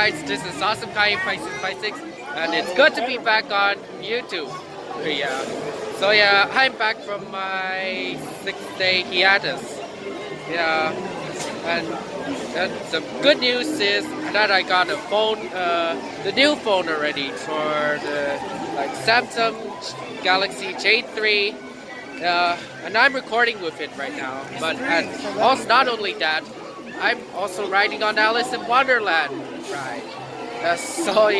guys, this is awesomecaillou5656, and it's good to be back on YouTube. So yeah, I'm back from my 6-day hiatus. And the good news is that I got a phone, the new phone already for the Samsung Galaxy J3, and I'm recording with it right now. But also not only that, I'm also riding on Alice in Wonderland ride. So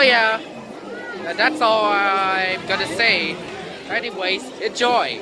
yeah, that's all I'm gonna say. Anyways, enjoy.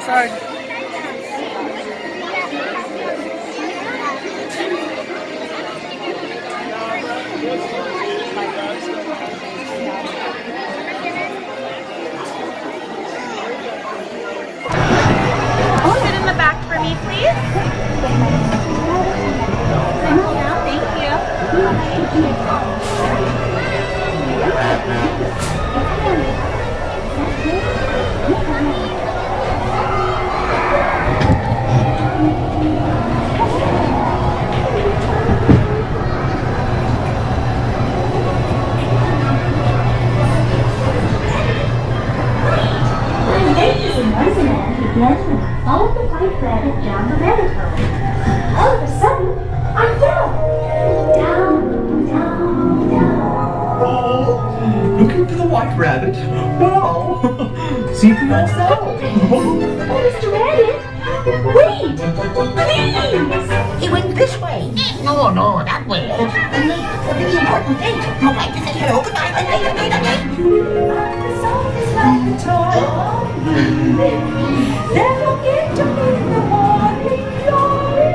Side. Sit in the back for me, please. Ladies in Wonderland began when I followed the white rabbit down the rabbit hole. All of a sudden, I fell. Down, down, down. Oh, looking for the white rabbit? Wow! See for yourself. Oh, Mr. Rabbit, wait, please. He went this way. No, that way. The big important thing. I'd like to say hello, good night, good night, good night. The song is like a toy. Never get to in the morning glory.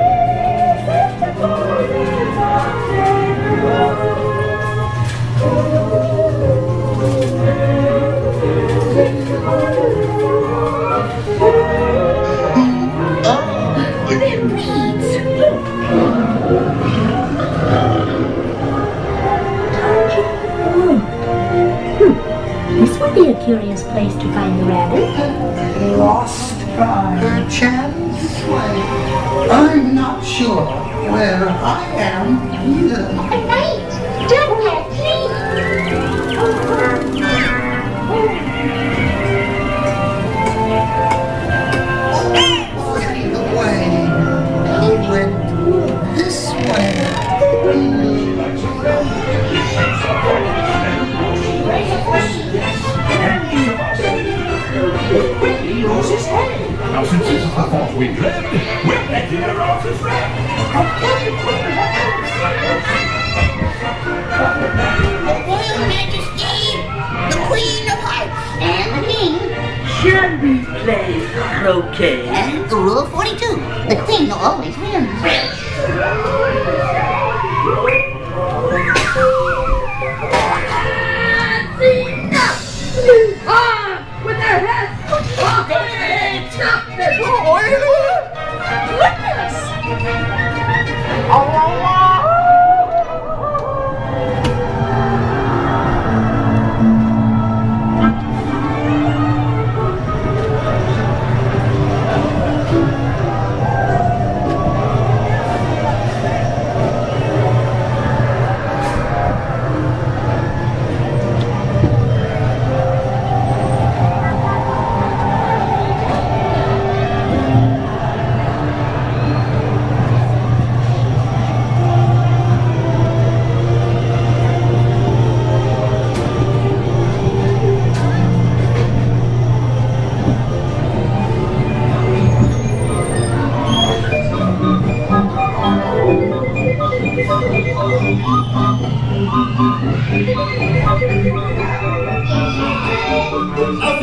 It's the morning It reads. This would be a curious place to find the rabbit. Lost by chance? I'm not sure where I am either. Good night. Don't let Lead the way. He went this way. Now since this is the fourth week left, we're making the roses red. Royal Majesty, the Queen of Hearts, and the King. Shall we play croquet? And Rule 42, the Queen always wins. With their heads! A